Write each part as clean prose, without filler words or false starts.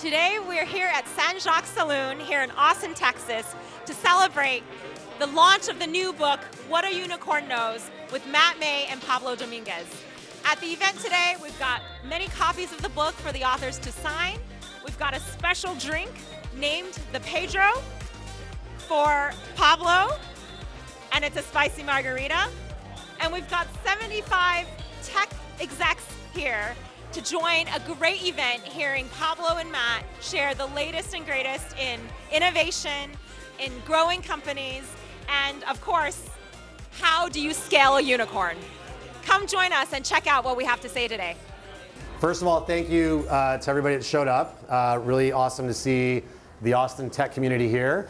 Today we're here at San Jacques Saloon here in Austin, Texas to celebrate the launch of the new book, What a Unicorn Knows, with Matt May and Pablo Dominguez. At the event today, we've got many copies of the book for the authors to sign. We've got a special drink named the Pedro for Pablo, and it's a spicy margarita. And we've got 75 tech execs here to join a great event hearing Pablo and Matt share the latest and greatest in innovation, in growing companies, and of course, how do you scale a unicorn? Come join us and check out what we have to say today. First of all, thank you to everybody that showed up. Really awesome to see the Austin tech community here.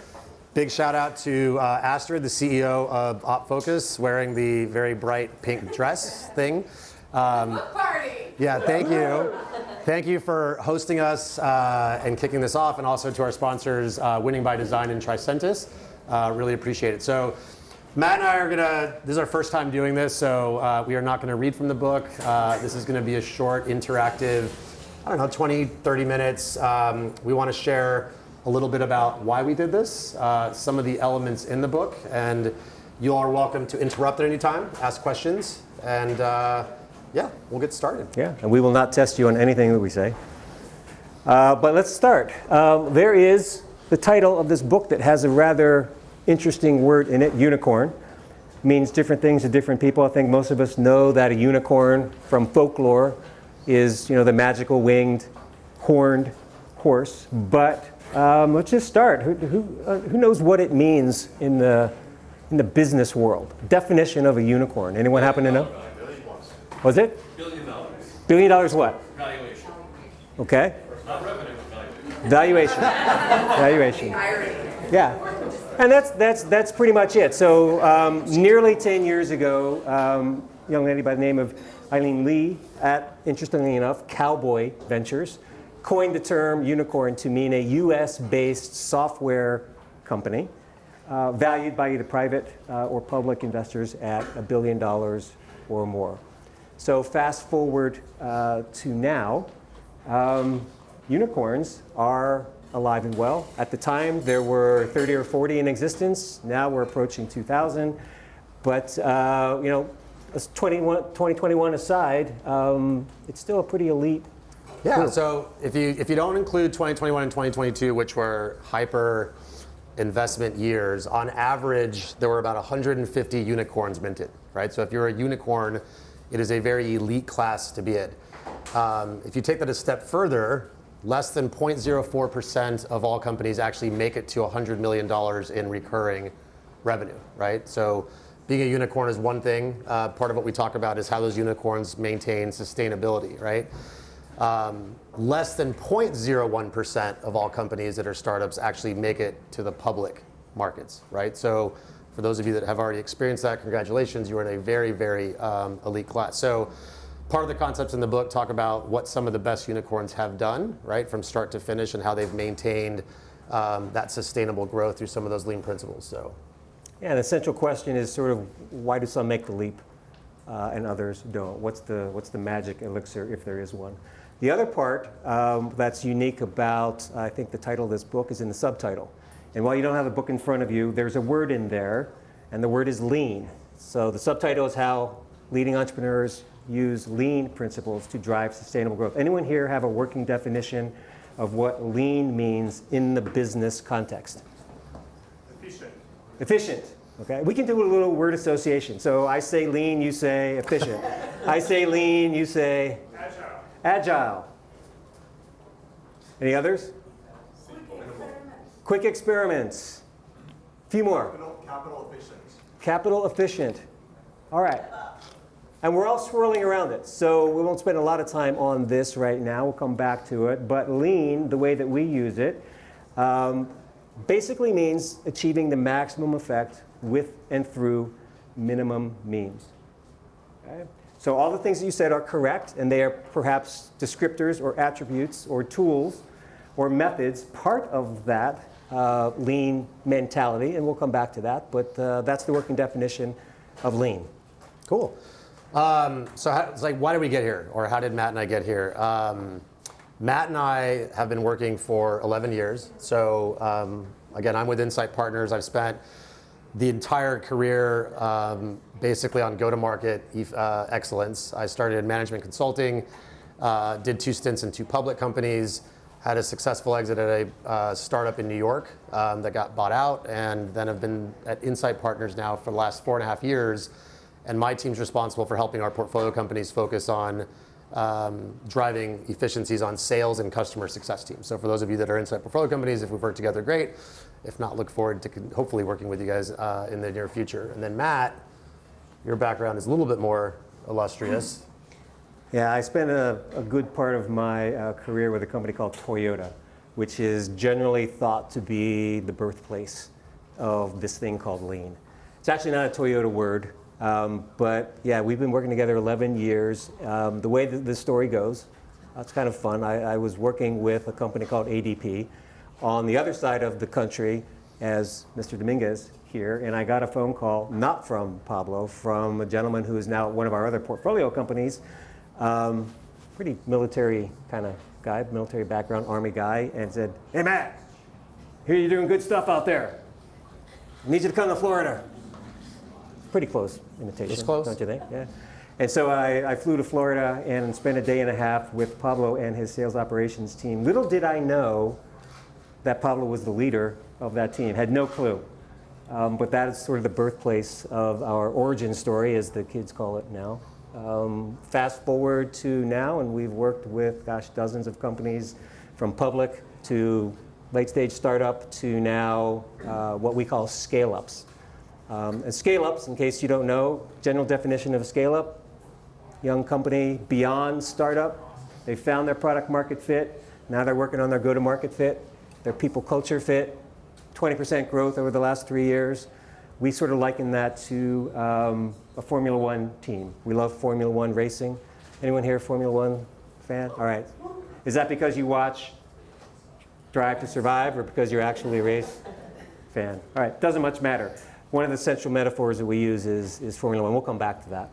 Big shout out to Astrid, the CEO of OpFocus, wearing the very bright pink dress thing. Party! Yeah, thank you. Thank you for hosting us and kicking this off, and also to our sponsors, Winning by Design and Tricentis. Really appreciate it. So Matt and I are this is our first time doing this, so we are not gonna read from the book. This is gonna be a short, interactive, 20, 30 minutes. We wanna share a little bit about why we did this, some of the elements in the book, and you all are welcome to interrupt at any time, ask questions, and yeah, we'll get started. Yeah, and we will not test you on anything that we say. But let's start. There is the title of this book that has a rather interesting word in it, unicorn. Means different things to different people. I think most of us know that a unicorn from folklore is, the magical winged, horned horse. But let's just start. Who knows what it means in the business world? Definition of a unicorn. Anyone happen to know? Was it? $1 billion. $1 billion what? Valuation. Okay. Not revenue, valuation. Valuation. Yeah. And that's pretty much it. So nearly 10 years ago, a young lady by the name of Eileen Lee at, interestingly enough, Cowboy Ventures, coined the term unicorn to mean a US-based software company valued by either private or public investors at $1 billion or more. So fast forward to now, unicorns are alive and well. At the time, there were 30 or 40 in existence. Now we're approaching 2,000. But 2021 aside, it's still a pretty elite Yeah, group. so if you don't include 2021 and 2022, which were hyper investment years, on average, there were about 150 unicorns minted, right? So if you're a unicorn, it is a very elite class to be in. If you take that a step further, less than 0.04% of all companies actually make it to $100 million in recurring revenue, right? So being a unicorn is one thing. Part of what we talk about is how those unicorns maintain sustainability, right? Less than 0.01% of all companies that are startups actually make it to the public markets, right? So for those of you that have already experienced that, congratulations, you are in a very, very elite class. So part of the concepts in the book talk about what some of the best unicorns have done, right, from start to finish, and how they've maintained that sustainable growth through some of those lean principles. So, yeah, the central question is sort of why do some make the leap and others don't? What's the magic elixir, if there is one? The other part that's unique about, I think the title of this book is in the subtitle. And while you don't have the book in front of you, there's a word in there, and the word is lean. So the subtitle is how leading entrepreneurs use lean principles to drive sustainable growth. Anyone here have a working definition of what lean means in the business context? Efficient. Efficient. Okay. We can do a little word association. So I say lean, you say efficient. I say lean, you say Agile. agile. Any others? Quick experiments. A few more. Capital efficient. Capital efficient. All right. And we're all swirling around it, so we won't spend a lot of time on this right now. We'll come back to it. But lean, the way that we use it, basically means achieving the maximum effect with and through minimum means. Okay? So all the things that you said are correct, and they are perhaps descriptors or attributes or tools or methods, part of that lean mentality, and we'll come back to that. But that's the working definition of lean. cool. So it's like, why did we get here? Or how did Matt and I get here? Matt and I have been working for 11 years. So again, I'm with Insight Partners. I've spent the entire career basically on go-to-market excellence. I started in management consulting, did 2 stints in 2 public companies, had a successful exit at a startup in New York that got bought out, and then have been at Insight Partners now for the last 4.5 years. And my team's responsible for helping our portfolio companies focus on driving efficiencies on sales and customer success teams. So for those of you that are Insight portfolio companies, if we've worked together, great. If not, look forward to hopefully working with you guys in the near future. And then Matt, your background is a little bit more illustrious. Yeah, I spent a good part of my career with a company called Toyota, which is generally thought to be the birthplace of this thing called lean. It's actually not a Toyota word, but yeah, we've been working together 11 years. The way that this story goes, it's kind of fun. I was working with a company called ADP on the other side of the country as Mr. Dominguez here, and I got a phone call, not from Pablo, from a gentleman who is now one of our other portfolio companies, pretty military kind of guy, military background, Army guy, and said, "Hey Matt, hear you're doing good stuff out there. I need you to come to Florida." Pretty close imitation, It's close. don't you think? Yeah. And so I flew to Florida and spent a day and a half with Pablo and his sales operations team. Little did I know that Pablo was the leader of that team. Had no clue. But that is sort of the birthplace of our origin story, as the kids call it now. Fast forward to now, and we've worked with, dozens of companies, from public to late-stage startup to now what we call scale-ups. And scale-ups, in case you don't know, general definition of a scale-up, young company beyond startup. They found their product market fit. Now they're working on their go-to-market fit, their people culture fit, 20% growth over the last 3 years. We sort of liken that to a Formula One team. We love Formula One racing. Anyone here a Formula One fan? All right. Is that because you watch Drive to Survive or because you're actually a race fan? All right, doesn't much matter. One of the central metaphors that we use is Formula One. We'll come back to that.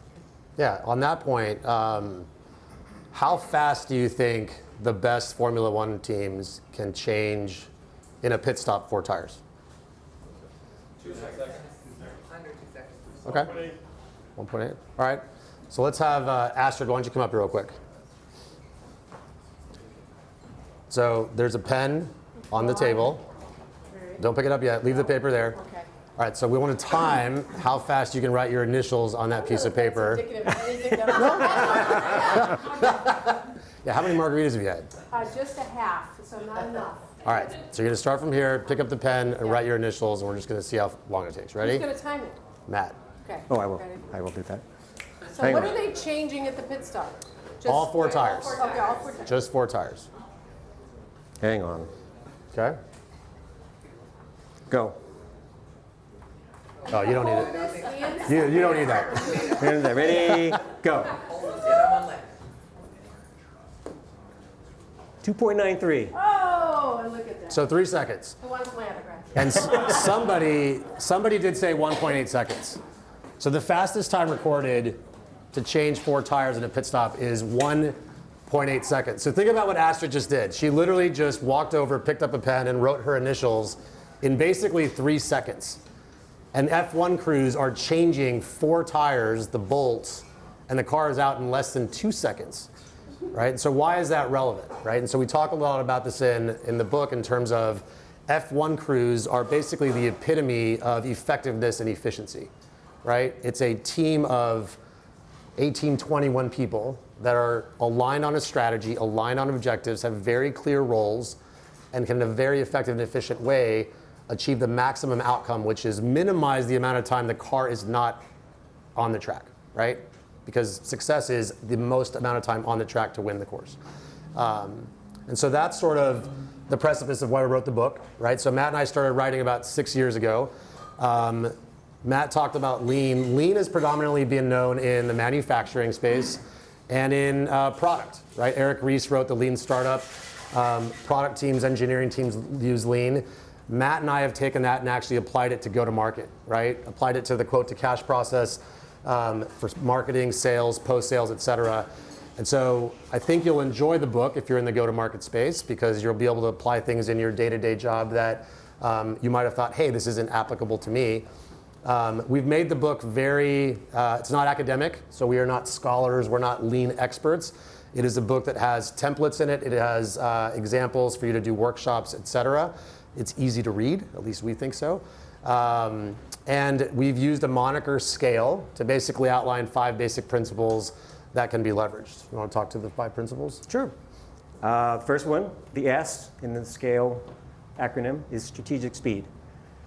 Yeah, on that point, how fast do you think the best Formula One teams can change in a pit stop 4 tires? 2 seconds. Under 2 seconds. Okay. 1.8. All right. So let's have Astrid, why don't you come up here real quick? So there's a pen on the table. Don't pick it up yet. Leave the paper there. Okay. All right, so we want to time how fast you can write your initials on that piece of paper. Indicative of anything that Yeah, how many margaritas have you had? just a half, so not enough. All right, so you're going to start from here, pick up the pen, and write your initials, and we're just going to see how long it takes. Ready? Who's going to time it? Matt. Okay. Oh, I will. Ready? I will do that. So Hang what on. are they changing at the pit stop? Just All 4 tires. Okay, all 4 tires. Just 4 tires. Hang on. Okay? Go. Oh, you don't need it. Hands. You don't need that. Hands there. Ready? Go. 2.93. Oh, and look at that. So 3 seconds. Who wants my autograph? And somebody did say 1.8 seconds. So the fastest time recorded to change 4 tires in a pit stop is 1.8 seconds. So think about what Astrid just did. She literally just walked over, picked up a pen, and wrote her initials in basically 3 seconds. And F1 crews are changing 4 tires, the bolts, and the car is out in less than 2 seconds. Right? And so why is that relevant? Right? And so we talk a lot about this in the book in terms of F1 crews are basically the epitome of effectiveness and efficiency. Right? It's a team of 18, 21 people that are aligned on a strategy, aligned on objectives, have very clear roles, and can in a very effective and efficient way achieve the maximum outcome, which is minimize the amount of time the car is not on the track, right? Because success is the most amount of time on the track to win the course. And so that's sort of the precipice of why we wrote the book, right? So Matt and I started writing about 6 years ago. Matt talked about lean. Lean is predominantly being known in the manufacturing space and in product, right? Eric Ries wrote the Lean Startup. Product teams, engineering teams use lean. Matt and I have taken that and actually applied it to go-to-market, right? Applied it to the quote-to-cash process for marketing, sales, post-sales, et cetera. And so I think you'll enjoy the book if you're in the go-to-market space, because you'll be able to apply things in your day-to-day job that you might have thought, hey, this isn't applicable to me. We've made the book very, it's not academic, so we are not scholars, we're not lean experts. It is a book that has templates in it, it has examples for you to do workshops, etc. It's easy to read, at least we think so. And we've used a moniker S.C.A.L.E to basically outline 5 basic principles that can be leveraged. You want to talk to the 5 principles? Sure. First one, the S in the S.C.A.L.E acronym is strategic speed,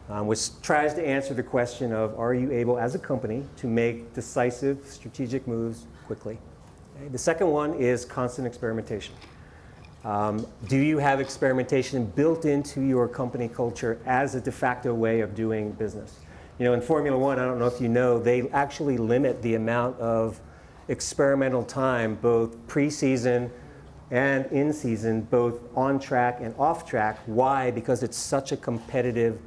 which tries to answer the question of, are you able as a company to make decisive strategic moves quickly? Okay. The second one is constant experimentation. Do you have experimentation built into your company culture as a de facto way of doing business? You know, in Formula One, I don't know if you know, they actually limit the amount of experimental time, both pre-season and in season, both on track and off track. Why? Because it's such a competitive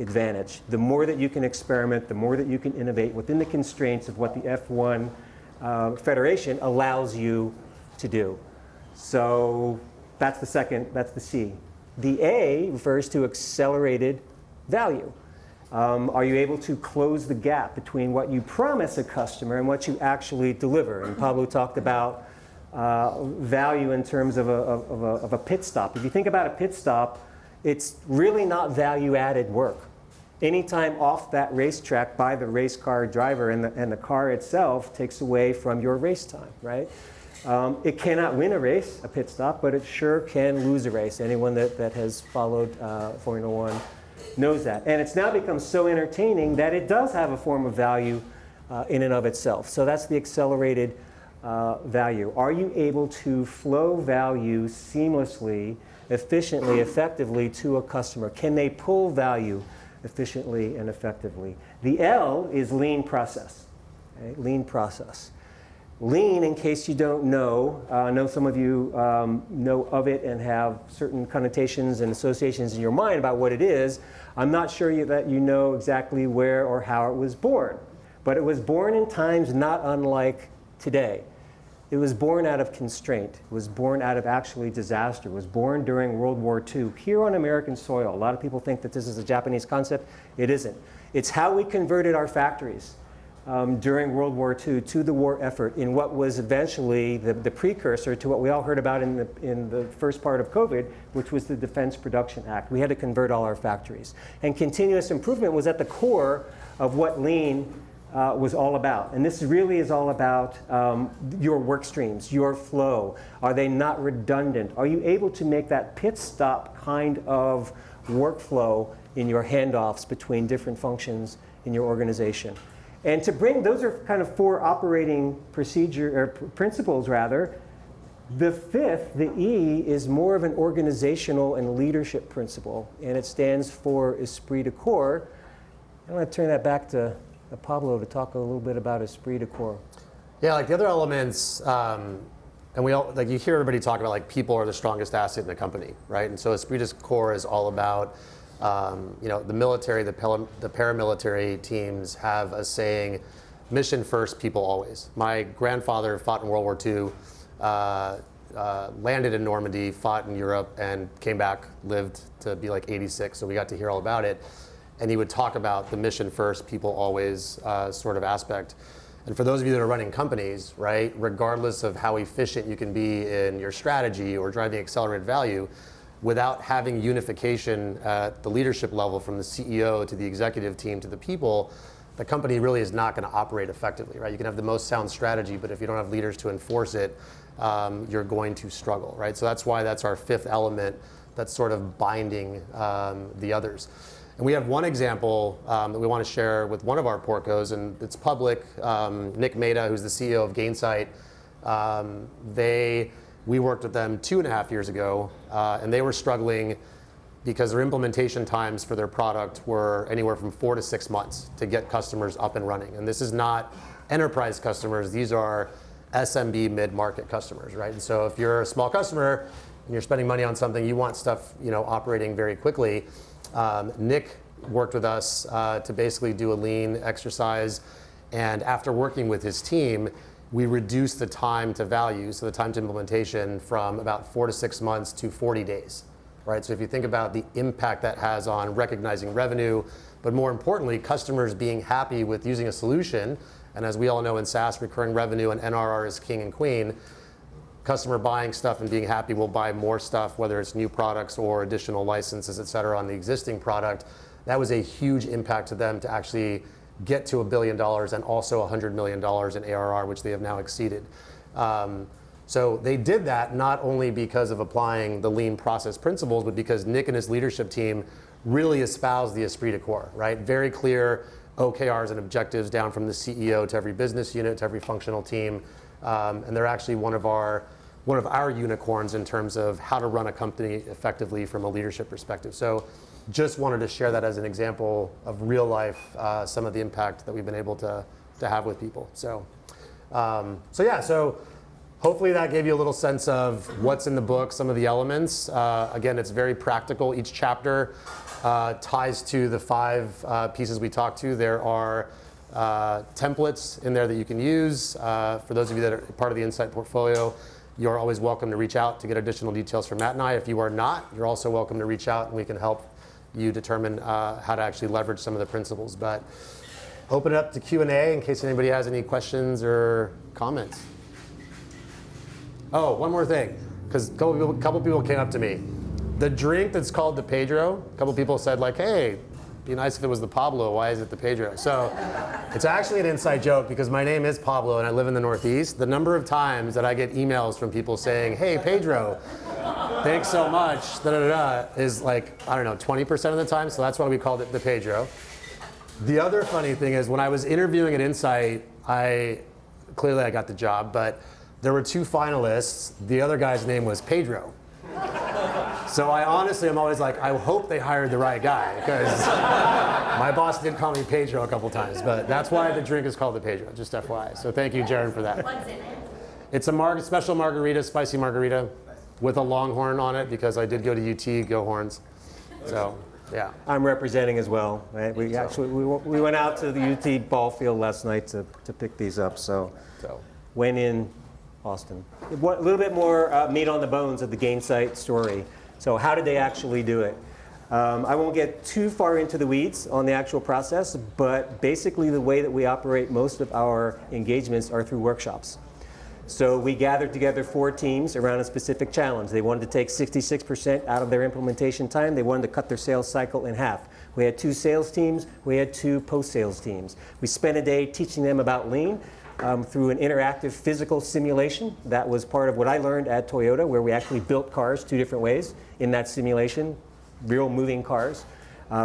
advantage. The more that you can experiment, the more that you can innovate within the constraints of what the F1 Federation allows you to do. So that's the second, that's the C. The A refers to accelerated value. Are you able to close the gap between what you promise a customer and what you actually deliver? And Pablo talked about value in terms of a pit stop. If you think about a pit stop, it's really not value-added work. Anytime off that racetrack by the race car driver and the car itself takes away from your race time, right? It cannot win a race, a pit stop, but it sure can lose a race. Anyone that has followed Formula One knows that. And it's now become so entertaining that it does have a form of value in and of itself. So that's the accelerated value. Are you able to flow value seamlessly, efficiently, effectively to a customer? Can they pull value efficiently and effectively? The L is lean process. Okay? Lean process. Lean, in case you don't know, I know some of you know of it and have certain connotations and associations in your mind about what it is. I'm not sure that you know exactly where or how it was born. But it was born in times not unlike today. It was born out of constraint. It was born out of actually disaster. It was born during World War II here on American soil. A lot of people think that this is a Japanese concept. It isn't. It's how we converted our factories during World War II to the war effort in what was eventually the precursor to what we all heard about in the first part of COVID, which was the Defense Production Act. We had to convert all our factories. And continuous improvement was at the core of what lean was all about. And this really is all about your work streams, your flow. Are they not redundant? Are you able to make that pit stop kind of workflow in your handoffs between different functions in your organization? And to bring, those are kind of 4 operating principles rather. The 5th, the E, is more of an organizational and leadership principle, and it stands for esprit de corps. I'm going to turn that back to Pablo to talk a little bit about esprit de corps. Yeah, like the other elements, and we all, like you hear everybody talk about like people are the strongest asset in the company, right? And so esprit de corps is all about, you know, the military, the paramilitary teams have a saying, mission first, people always. My grandfather fought in World War II, landed in Normandy, fought in Europe, and came back, lived to be like 86, so we got to hear all about it. And he would talk about the mission first, people always sort of aspect. And for those of you that are running companies, right, regardless of how efficient you can be in your strategy or driving accelerated value, without having unification at the leadership level from the CEO to the executive team to the people, the company really is not going to operate effectively, right? You can have the most sound strategy, but if you don't have leaders to enforce it, you're going to struggle, right? So that's why that's our 5th element that's sort of binding the others. And we have one example that we want to share with one of our portcos, and it's public. Nick Mehta, who's the CEO of Gainsight, we worked with them 2.5 years ago, and they were struggling because their implementation times for their product were anywhere from 4 to 6 months to get customers up and running. And this is not enterprise customers, these are SMB mid-market customers, right? And so if you're a small customer and you're spending money on something, you want stuff, you know, operating very quickly. Nick worked with us to basically do a lean exercise, and after working with his team, we reduced the time to value, so the time to implementation, from about 4 to 6 months to 40 days, right? So if you think about the impact that has on recognizing revenue, but more importantly, customers being happy with using a solution, and as we all know in SaaS, recurring revenue and NRR is king and queen, customer buying stuff and being happy will buy more stuff, whether it's new products or additional licenses, et cetera, on the existing product. That was a huge impact to them to actually get to $1 billion and also $100 million in ARR, which they have now exceeded. So they did that not only because of applying the lean process principles, but because Nick and his leadership team really espoused the esprit de corps, right? Very clear OKRs and objectives down from the CEO to every business unit to every functional team, and they're actually one of our unicorns in terms of how to run a company effectively from a leadership perspective. So just wanted to share that as an example of real life, some of the impact that we've been able to have with people. So hopefully that gave you a little sense of what's in the book, some of the elements. Again, it's very practical. Each chapter ties to the 5 pieces we talked to. There are templates in there that you can use. For those of you that are part of the Insight portfolio, you're always welcome to reach out to get additional details from Matt and I. If you are not, you're also welcome to reach out and we can help you determine how to actually leverage some of the principles. But open it up to Q&A in case anybody has any questions or comments. Oh, one more thing, because a couple people came up to me. The drink that's called the Pedro, a couple people said like, hey, it'd be nice if it was the Pablo, why is it the Pedro? So it's actually an inside joke because my name is Pablo and I live in the Northeast. The number of times that I get emails from people saying, hey, Pedro, thanks so much, is like, I don't know, 20% of the time, so that's why we called it the Pedro. The other funny thing is when I was interviewing at Insight, clearly I got the job, but there were 2 finalists. The other guy's name was Pedro. So I honestly am always like, I hope they hired the right guy, because my boss did call me Pedro a couple times, but that's why the drink is called the Pedro, just FYI. So thank you, Jaron, for that. What's in it? It's a special margarita, spicy margarita, with a Longhorn on it, because I did go to UT, go Horns. So, yeah. I'm representing as well. Right? We went out to the UT ball field last night to pick these up, so went in Austin. A little bit more meat on the bones of the Gainsight story. So how did they actually do it? I won't get too far into the weeds on the actual process, but basically the way that we operate most of our engagements are through workshops. So we gathered together 4 teams around a specific challenge. They wanted to take 66% out of their implementation time. They wanted to cut their sales cycle in half. We had 2 sales teams. We had 2 post-sales teams. We spent a day teaching them about Lean through an interactive physical simulation. That was part of what I learned at Toyota, where we actually built cars 2 different ways in that simulation, real moving cars.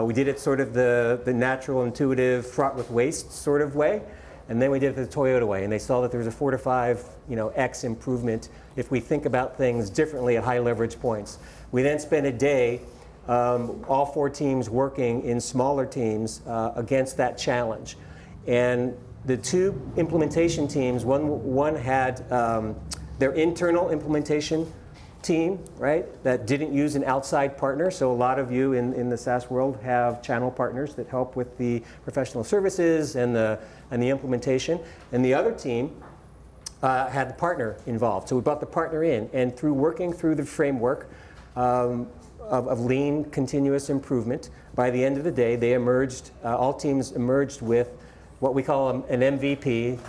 We did it sort of the natural, intuitive, fraught with waste sort of way. And then we did it the Toyota way, and they saw that there was a 4 to 5 X improvement if we think about things differently at high leverage points. We then spent a day, all 4 teams working in smaller teams against that challenge. And the 2 implementation teams, one had their internal implementation team, right, that didn't use an outside partner. So a lot of you in the SaaS world have channel partners that help with the professional services and the implementation. And the other team had the partner involved. So we brought the partner in, and through working through the framework of lean continuous improvement, by the end of the day, they emerged, all teams emerged with what we call an MVP,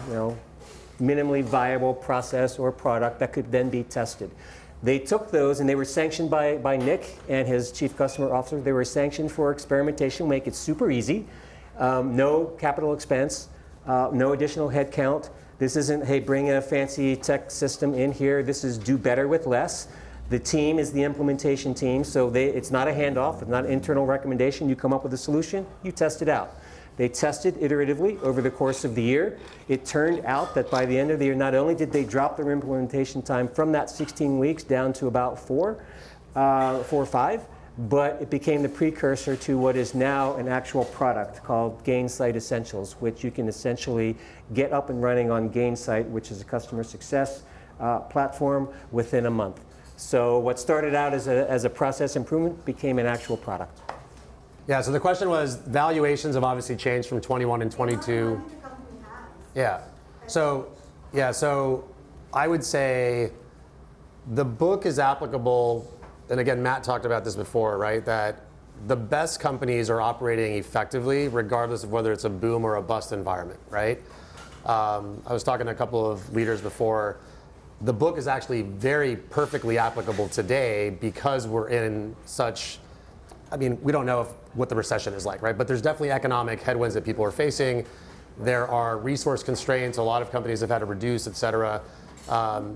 minimally viable process or product that could then be tested. They took those and they were sanctioned by Nick and his chief customer officer. They were sanctioned for experimentation, make it super easy, no capital expense, no additional headcount. This isn't, hey, bring a fancy tech system in here. This is do better with less. The team is the implementation team, so it's not a handoff, it's not an internal recommendation. You come up with a solution, you test it out. They tested iteratively over the course of the year. It turned out that by the end of the year, not only did they drop their implementation time from that 16 weeks down to about 4 or 5, but it became the precursor to what is now an actual product called Gainsight Essentials, which you can essentially get up and running on Gainsight, which is a customer success platform, within a month. So what started out as a process improvement became an actual product. Yeah, so the question was, valuations have obviously changed from 21 and 22. Yeah, so Yeah, so I would say the book is applicable, and again, Matt talked about this before, right? That the best companies are operating effectively regardless of whether it's a boom or a bust environment, right? I was talking to a couple of leaders before. The book is actually very perfectly applicable today because we're in such, I mean, we don't know what the recession is like, right? But there's definitely economic headwinds that people are facing. There are resource constraints. A lot of companies have had to reduce, et cetera.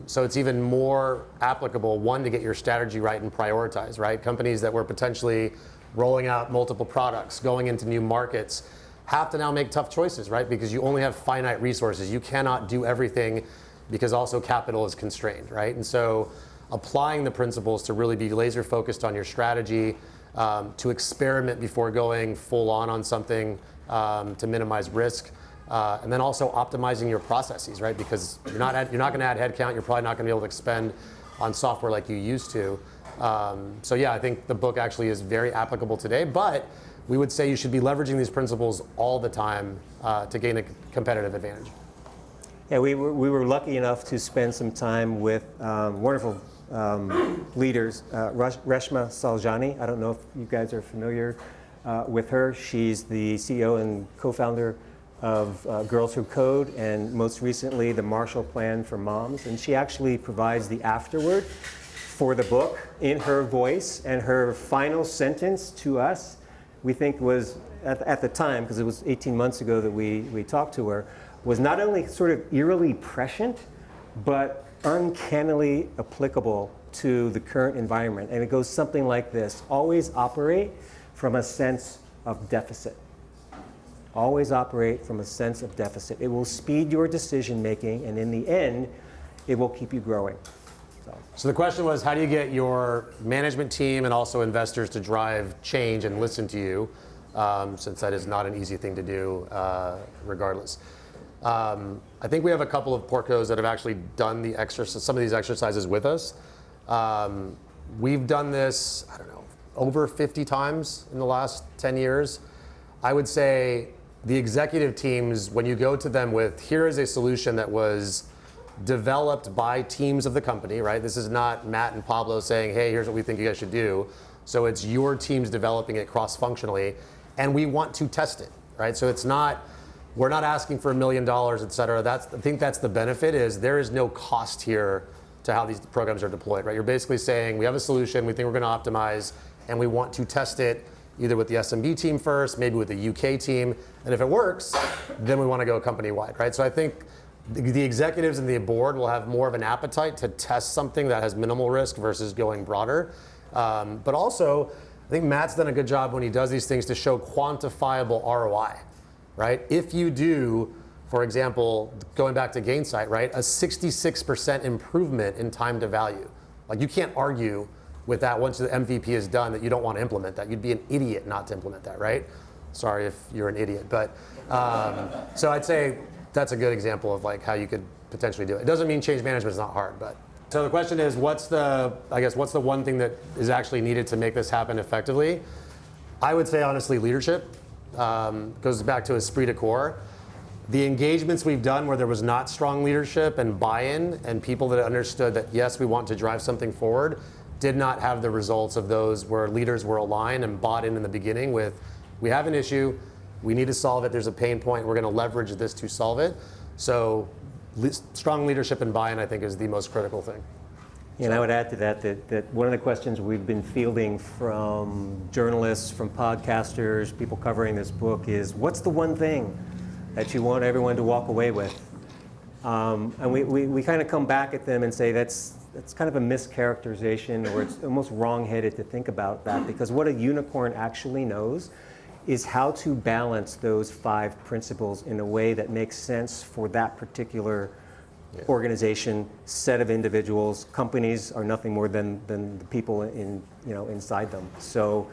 So it's even more applicable, one, to get your strategy right and prioritize, right? Companies that were potentially rolling out multiple products, going into new markets, have to now make tough choices, right? Because you only have finite resources. You cannot do everything because also capital is constrained, right? And so applying the principles to really be laser focused on your strategy, to experiment before going full on something, to minimize risk, and then also optimizing your processes, right? Because you're not going to add headcount. You're probably not going to be able to expend on software like you used to. So yeah, I think the book actually is very applicable today, but we would say you should be leveraging these principles all the time to gain a competitive advantage. Yeah, we were lucky enough to spend some time with wonderful leaders, Reshma Saljani. I don't know if you guys are familiar with her. She's the CEO and co-founder of Girls Who Code, and most recently the Marshall Plan for Moms. And she actually provides the afterword for the book in her voice, and her final sentence to us, we think was, at the time, because it was 18 months ago that we talked to her, was not only sort of eerily prescient, but uncannily applicable to the current environment. And it goes something like this: always operate from a sense of deficit. Always operate from a sense of deficit. It will speed your decision making, and in the end, it will keep you growing. So the question was, how do you get your management team and also investors to drive change and listen to you, since that is not an easy thing to do, regardless. I think we have a couple of portcos that have actually done some of these exercises with us. We've done this, I don't know, over 50 times in the last 10 years. I would say the executive teams, when you go to them with, here is a solution that was developed by teams of the company, right? This is not Matt and Pablo saying, hey, here's what we think you guys should do. So it's your teams developing it cross-functionally, and we want to test it, right? So it's not, we're not asking for $1 million, et cetera. I think that's the benefit, is there is no cost here to how these programs are deployed, right? You're basically saying, we have a solution, we think we're going to optimize, and we want to test it either with the SMB team first, maybe with the UK team, and if it works, then we want to go company-wide, right? So I think the executives and the board will have more of an appetite to test something that has minimal risk versus going broader. But also, I think Matt's done a good job when he does these things to show quantifiable ROI, right? If you do, for example, going back to Gainsight, right, a 66% improvement in time to value. Like, you can't argue with that once the MVP is done that you don't want to implement that. You'd be an idiot not to implement that, right? Sorry if you're an idiot, but so I'd say that's a good example of like how you could potentially do it. It doesn't mean change management is not hard, but. So the question is, what's the one thing that is actually needed to make this happen effectively? I would say, honestly, leadership. Goes back to esprit de corps. The engagements we've done where there was not strong leadership and buy-in and people that understood that, yes, we want to drive something forward, did not have the results of those where leaders were aligned and bought in the beginning with, we have an issue, we need to solve it, there's a pain point, we're going to leverage this to solve it. So strong leadership and buy-in, I think, is the most critical thing. And I would add to that one of the questions we've been fielding from journalists, from podcasters, people covering this book is, what's the one thing that you want everyone to walk away with? And we kind of come back at them and say that's kind of a mischaracterization, or it's almost wrong-headed to think about that, because what a unicorn actually knows is how to balance those 5 principles in a way that makes sense for that particular organization, set of individuals. Companies are nothing more than the people inside them. So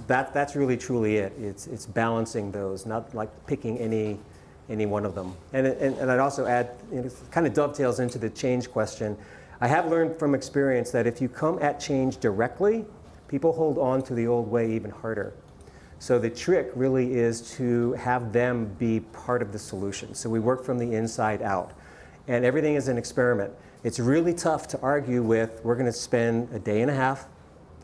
that's really truly it. It's balancing those, not like picking any one of them. And I'd also add, it kind of dovetails into the change question. I have learned from experience that if you come at change directly, people hold on to the old way even harder. So the trick really is to have them be part of the solution. So we work from the inside out. and everything is an experiment. It's really tough to argue with, we're going to spend a day and a half.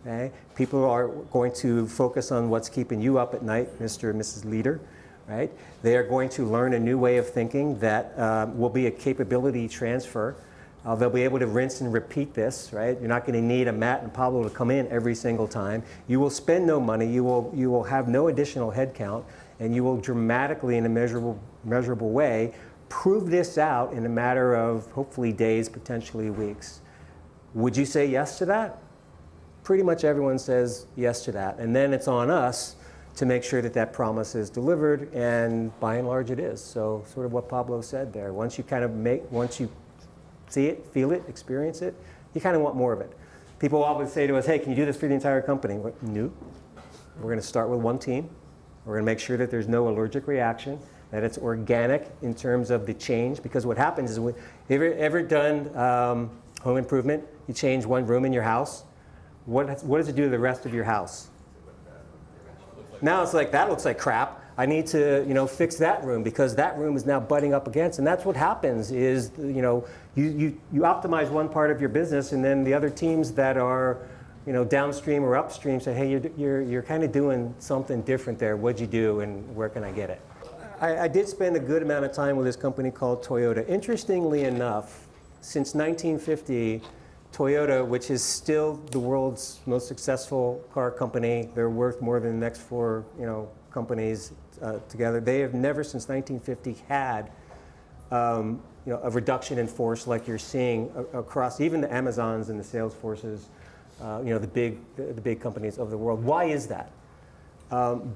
Okay? People are going to focus on what's keeping you up at night, Mr. and Mrs. Leader. Right? They are going to learn a new way of thinking that will be a capability transfer. They'll be able to rinse and repeat this, right? You're not going to need a Matt and Pablo to come in every single time. You will spend no money. You will have no additional headcount, and you will dramatically, in a measurable way, prove this out in a matter of hopefully days, potentially weeks. Would you say yes to that? Pretty much everyone says yes to that, and then it's on us to make sure that that promise is delivered, and by and large it is. So sort of what Pablo said there. Once you see it, feel it, experience it, you kind of want more of it. People always say to us, hey, can you do this for the entire company? No. We're going to start with one team. We're going to make sure that there's no allergic reaction, that it's organic in terms of the change, because what happens is, ever done home improvement, you change one room in your house, what does it do to the rest of your house? Now it's like, that looks like crap. I need to, fix that room because that room is now butting up against. And that's what happens is, you optimize one part of your business, and then the other teams that are, downstream or upstream say, hey, you're kind of doing something different there. What'd you do, and where can I get it? I did spend a good amount of time with this company called Toyota. Interestingly enough, since 1950, Toyota, which is still the world's most successful car company, they're worth more than the next four, companies together. They have never, since 1950, had, a reduction in force like you're seeing across even the Amazons and the Salesforces, the big companies of the world. Why is that?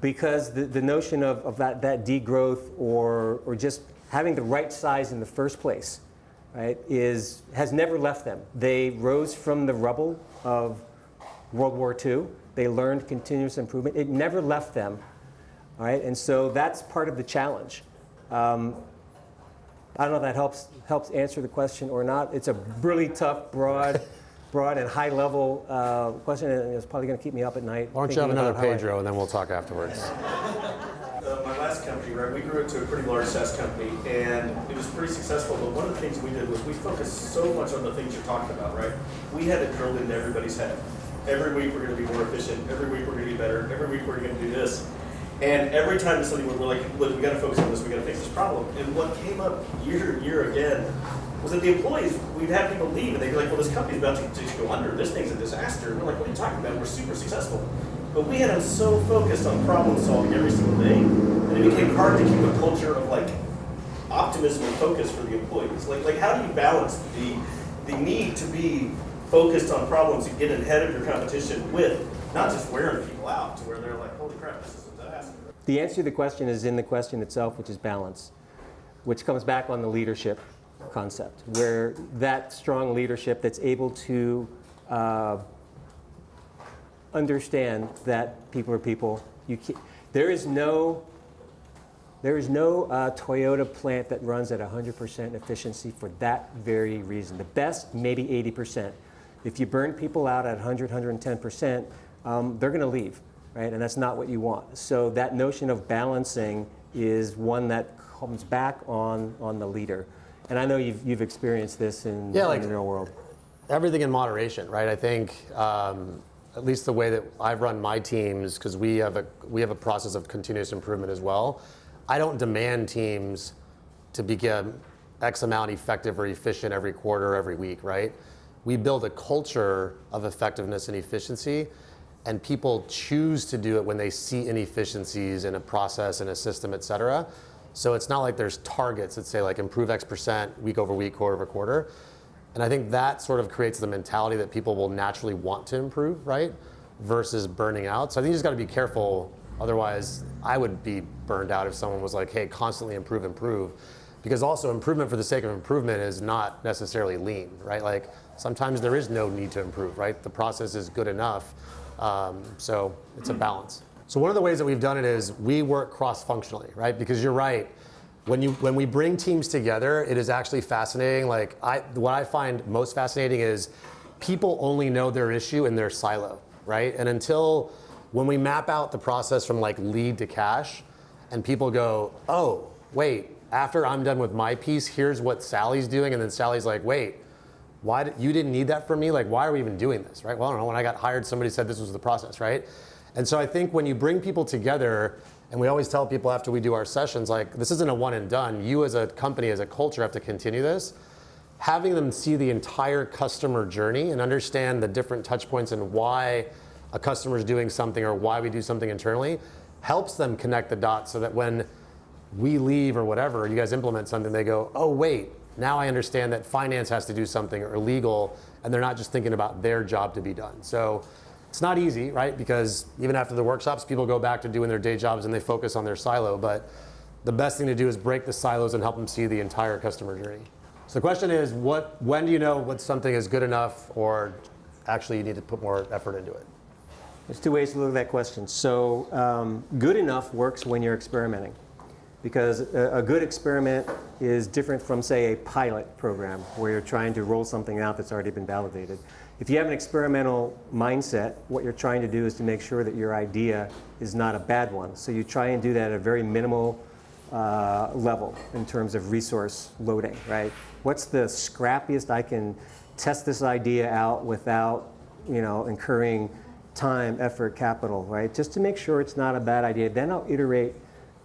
Because the notion of that degrowth or just having the right size in the first place, right, has never left them. They rose from the rubble of World War II. They learned continuous improvement. It never left them, all right? And so that's part of the challenge. I don't know if that helps answer the question or not. It's a really tough, broad and high-level question, and it's probably going to keep me up at night. Why don't you have another Pedro, and then we'll talk afterwards. My last company, right, we grew into a pretty large SaaS company, and it was pretty successful, but one of the things we did was we focused so much on the things you're talking about, right? We had it drilled into everybody's head. Every week we're going to be more efficient. Every week we're going to be better. Every week we're going to do this. And every time something we're like, look, we got to focus on this. We got to fix this problem. And what came up year and year again was that the employees, we'd have people leave, and they'd be like, well, this company's about to just go under. This thing's a disaster. And we're like, what are you talking about? We're super successful. But we had them so focused on problem solving every single day, and it became hard to keep a culture of like optimism and focus for the employees. Like how do you balance the need to be focused on problems and get ahead of your competition with not just wearing people out to where they're like, holy crap, this is a disaster. The answer to the question is in the question itself, which is balance, which comes back on the leadership concept, where that strong leadership that's able to understand that people are people. There is no Toyota plant that runs at 100% efficiency for that very reason. The best, maybe 80%. If you burn people out at 100, 110%, they're going to leave, right? And that's not what you want. So that notion of balancing is one that comes back on the leader. And I know you've experienced this in the real world. Everything in moderation, right? I think at least the way that I've run my teams, because we have a process of continuous improvement as well. I don't demand teams to become X amount effective or efficient every quarter, every week, right? We build a culture of effectiveness and efficiency, and people choose to do it when they see inefficiencies in a process, in a system, et cetera. So it's not like there's targets that say like improve X% week over week, quarter over quarter. And I think that sort of creates the mentality that people will naturally want to improve, right? Versus burning out. So I think you just got to be careful. Otherwise, I would be burned out if someone was like, hey, constantly improve. Because also improvement for the sake of improvement is not necessarily lean, right? Like sometimes there is no need to improve, right? The process is good enough. So it's a balance. So one of the ways that we've done it is we work cross-functionally, right? Because you're right. When we bring teams together, it is actually fascinating. Like what I find most fascinating is people only know their issue in their silo, right? And until when we map out the process from like lead to cash, and people go, oh, wait, after I'm done with my piece, here's what Sally's doing, and then Sally's like, wait, you didn't need that from me? Like, why are we even doing this, right? Well, I don't know, when I got hired, somebody said this was the process, right? And so I think when you bring people together, and we always tell people after we do our sessions, like, this isn't a one and done. You as a company, as a culture, have to continue this. Having them see the entire customer journey and understand the different touch points and why a customer is doing something or why we do something internally helps them connect the dots so that when we leave or whatever, you guys implement something, they go, oh wait, now I understand that finance has to do something or legal, and they're not just thinking about their job to be done. So it's not easy, right? Because even after the workshops, people go back to doing their day jobs and they focus on their silo, but the best thing to do is break the silos and help them see the entire customer journey. So the question is, when do you know what something is good enough or actually you need to put more effort into it? There's two ways to look at that question. So good enough works when you're experimenting, because a good experiment is different from, say, a pilot program where you're trying to roll something out that's already been validated. If you have an experimental mindset, what you're trying to do is to make sure that your idea is not a bad one. So you try and do that at a very minimal level in terms of resource loading, right? What's the scrappiest I can test this idea out without, incurring time, effort, capital, right? Just to make sure it's not a bad idea. Then I'll iterate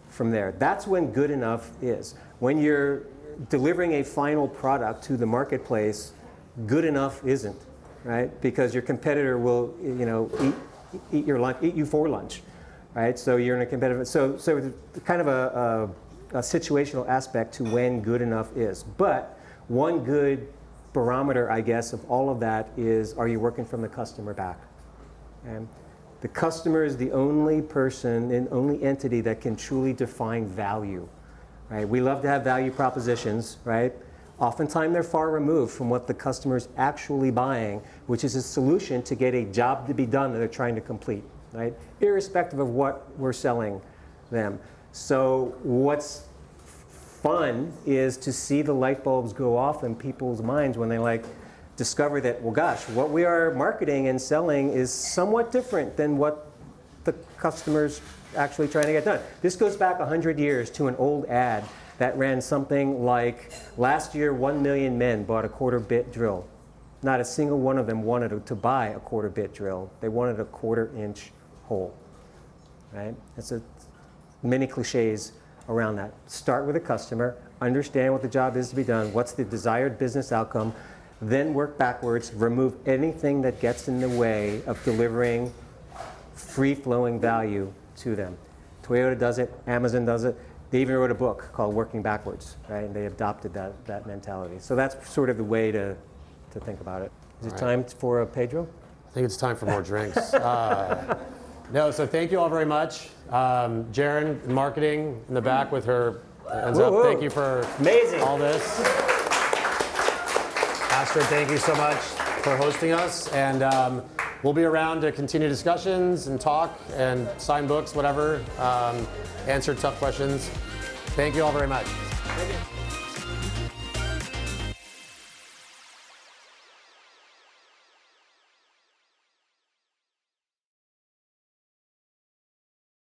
from there. That's when good enough is. When you're delivering a final product to the marketplace, good enough isn't, right? Because your competitor will, eat your lunch, eat you for lunch, right? So you're in a competitive. So kind of a situational aspect to when good enough is. But one good barometer, I guess, of all of that is: are you working from the customer back? And the customer is the only person and only entity that can truly define value, right? We love to have value propositions, right? Oftentimes they're far removed from what the customer's actually buying, which is a solution to get a job to be done that they're trying to complete, right? Irrespective of what we're selling them. So what's fun is to see the light bulbs go off in people's minds when they discover that, well, gosh, what we are marketing and selling is somewhat different than what the customer's actually trying to get done. This goes back 100 years to an old ad that ran something like, last year 1 million men bought a 1/4 bit drill. Not a single one of them wanted to buy a 1/4 bit drill. They wanted a 1/4 inch hole, right? That's many cliches around that. Start with a customer, understand what the job is to be done, what's the desired business outcome, then work backwards, remove anything that gets in the way of delivering free-flowing value to them. Toyota does it, Amazon does it. They even wrote a book called Working Backwards, right? And they adopted that mentality. So that's sort of the way to think about it. Is it time for Pedro? I think it's time for more drinks. So thank you all very much. Jaren, marketing in the back with her hands up. Thank you for all this. Astrid, thank you so much for hosting us. And we'll be around to continue discussions and talk and sign books, whatever, answer tough questions. Thank you all very much. Thank you.